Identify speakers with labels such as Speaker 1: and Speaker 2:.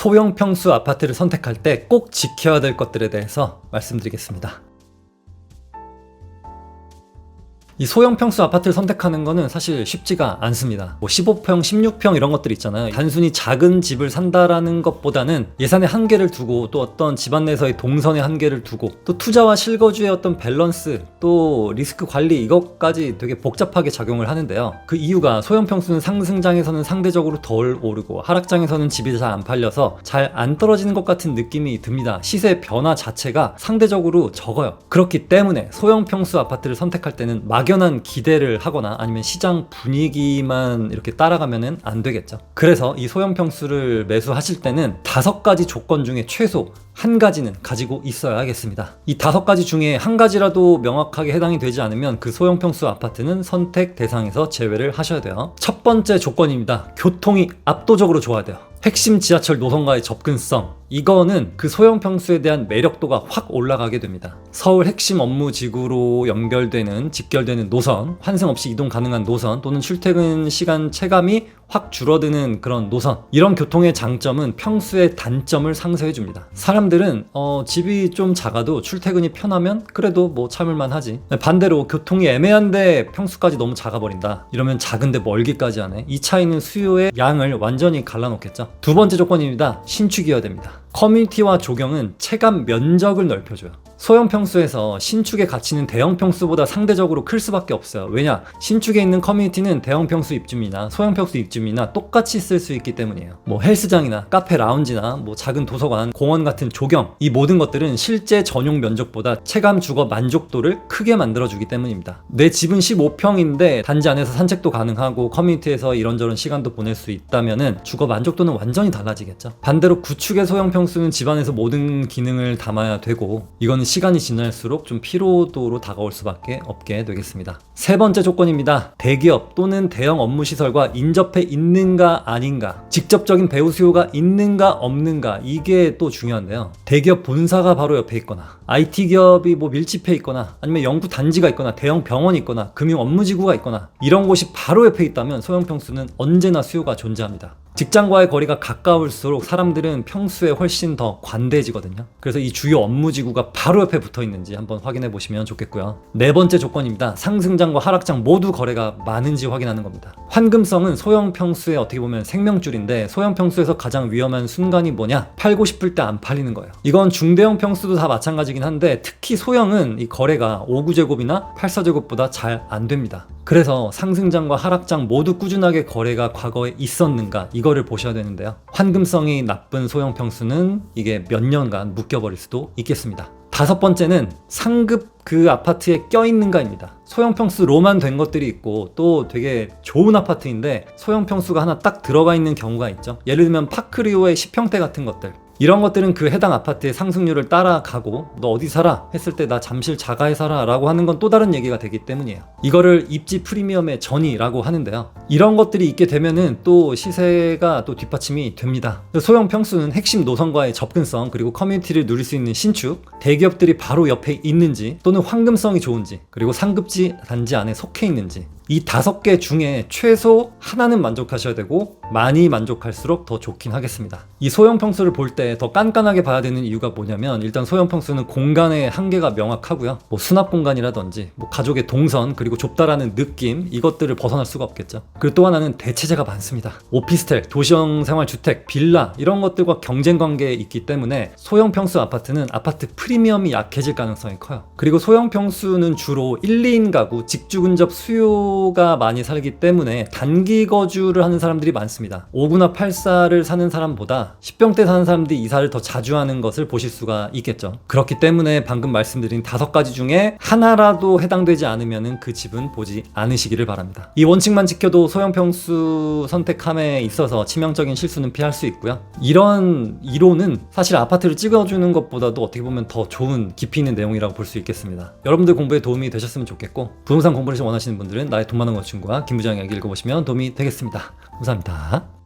Speaker 1: 소형 평수 아파트를 선택할 때 꼭 지켜야 될 것들에 대해서 말씀드리겠습니다. 이 소형 평수 아파트를 선택하는 거는 사실 쉽지가 않습니다. 15평, 16평 이런 것들 있잖아요. 단순히 작은 집을 산다라는 것보다는 예산의 한계를 두고 또 어떤 집안 내에서의 동선의 한계를 두고 또 투자와 실거주의 어떤 밸런스 또 리스크 관리 이것까지 되게 복잡하게 작용을 하는데요. 그 이유가 소형 평수는 상승장에서는 상대적으로 덜 오르고 하락장에서는 집이 잘 안 팔려서 잘 안 떨어지는 것 같은 느낌이 듭니다. 시세 변화 자체가 상대적으로 적어요. 그렇기 때문에 소형 평수 아파트를 선택할 때는 막연한 기대를 하거나 아니면 시장 분위기만 이렇게 따라가면은 안 되겠죠. 그래서 이 소형 평수를 매수하실 때는 5가지 조건 중에 최소 한 가지는 가지고 있어야겠습니다. 이 5가지 중에 한 가지라도 명확하게 해당이 되지 않으면 그 소형 평수 아파트는 선택 대상에서 제외를 하셔야 돼요. 첫 번째 조건입니다. 교통이 압도적으로 좋아야 돼요. 핵심 지하철 노선과의 접근성, 이거는 그 소형 평수에 대한 매력도가 확 올라가게 됩니다. 서울 핵심 업무지구로 연결되는 직결되는 노선, 환승 없이 이동 가능한 노선 또는 출퇴근 시간 체감이 확 줄어드는 그런 노선, 이런 교통의 장점은 평수의 단점을 상쇄해 줍니다. 사람들은 집이 좀 작아도 출퇴근이 편하면 그래도 뭐 참을만 하지, 반대로 교통이 애매한데 평수까지 너무 작아버린다 이러면 작은데 멀기까지 하네, 이 차이는 수요의 양을 완전히 갈라놓겠죠. 두 번째 조건입니다. 신축이어야 됩니다. 커뮤니티와 조경은 체감 면적을 넓혀줘요. 소형 평수에서 신축의 가치는 대형 평수보다 상대적으로 클 수밖에 없어요. 왜냐? 신축에 있는 커뮤니티는 대형 평수 입주민이나 소형 평수 입주민이나 똑같이 쓸 수 있기 때문이에요. 뭐 헬스장이나 카페 라운지나 뭐 작은 도서관, 공원 같은 조경, 이 모든 것들은 실제 전용 면적보다 체감 주거 만족도를 크게 만들어주기 때문입니다. 내 집은 15평인데 단지 안에서 산책도 가능하고 커뮤니티에서 이런저런 시간도 보낼 수 있다면은 주거 만족도는 완전히 달라지겠죠. 반대로 구축의 소형 평수는 집안에서 모든 기능을 담아야 되고 이거는 시간이 지날수록 좀 피로도로 다가올 수밖에 없게 되겠습니다. 세 번째 조건입니다. 대기업 또는 대형 업무 시설과 인접해 있는가 아닌가, 직접적인 배우 수요가 있는가 없는가, 이게 또 중요한데요. 대기업 본사가 바로 옆에 있거나 IT 기업이 뭐 밀집해 있거나 아니면 연구 단지가 있거나 대형 병원이 있거나 금융 업무지구가 있거나 이런 곳이 바로 옆에 있다면 소형 평수는 언제나 수요가 존재합니다. 직장과의 거리가 가까울수록 사람들은 평수에 훨씬 더 관대해지거든요. 그래서 이 주요 업무지구가 바로 옆에 붙어 있는지 한번 확인해 보시면 좋겠고요. 네 번째 조건입니다. 상승장과 하락장 모두 거래가 많은지 확인하는 겁니다. 환금성은 소형 평수의 어떻게 보면 생명줄인데, 소형 평수에서 가장 위험한 순간이 뭐냐? 팔고 싶을 때 안 팔리는 거예요. 이건 중대형 평수도 다 마찬가지긴 한데 특히 소형은 이 거래가 5구제곱이나 8사제곱보다 잘 안 됩니다. 그래서 상승장과 하락장 모두 꾸준하게 거래가 과거에 있었는가, 이거를 보셔야 되는데요. 환금성이 나쁜 소형 평수는 이게 몇 년간 묶여버릴 수도 있겠습니다. 다섯 번째는 상급 그 아파트에 껴있는가입니다. 소형 평수로만 된 것들이 있고 또 되게 좋은 아파트인데 소형 평수가 하나 딱 들어가 있는 경우가 있죠. 예를 들면 파크리오의 10평대 같은 것들, 이런 것들은 그 해당 아파트의 상승률을 따라가고 너 어디 살아? 했을 때 나 잠실 자가에 살아 라고 하는 건 또 다른 얘기가 되기 때문이에요. 이거를 입지 프리미엄의 전이라고 하는데요. 이런 것들이 있게 되면은 또 시세가 또 뒷받침이 됩니다. 소형 평수는 핵심 노선과의 접근성, 그리고 커뮤니티를 누릴 수 있는 신축, 대기업들이 바로 옆에 있는지 또는 황금성이 좋은지, 그리고 상급지 단지 안에 속해 있는지, 이 5개 중에 최소 하나는 만족하셔야 되고 많이 만족할수록 더 좋긴 하겠습니다. 이 소형 평수를 볼 때 더 깐깐하게 봐야 되는 이유가 뭐냐면, 일단 소형 평수는 공간의 한계가 명확하고요. 뭐 수납 공간이라든지 뭐 가족의 동선, 그리고 좁다라는 느낌, 이것들을 벗어날 수가 없겠죠. 그리고 또 하나는 대체재가 많습니다. 오피스텔, 도시형 생활주택, 빌라 이런 것들과 경쟁 관계에 있기 때문에 소형 평수 아파트는 아파트 프리미엄이 약해질 가능성이 커요. 그리고 소형 평수는 주로 1, 2인 가구, 직주 근접 수요가 많이 살기 때문에 단기 거주를 하는 사람들이 많습니다. 5구나 8사를 사는 사람보다 10평대 사는 사람들이 이사를 더 자주 하는 것을 보실 수가 있겠죠. 그렇기 때문에 방금 말씀드린 5가지 중에 하나라도 해당되지 않으면 그 집은 보지 않으시기를 바랍니다. 이 원칙만 지켜도 소형 평수 선택함에 있어서 치명적인 실수는 피할 수 있고요. 이런 이론은 사실 아파트를 찍어주는 것보다도 어떻게 보면 더 좋은 깊이 있는 내용이라고 볼 수 있겠습니다. 여러분들 공부에 도움이 되셨으면 좋겠고, 부동산 공부를 원하시는 분들은 나의 돈 많은 것 친구와 김부장 이야기 읽어보시면 도움이 되겠습니다. 감사합니다.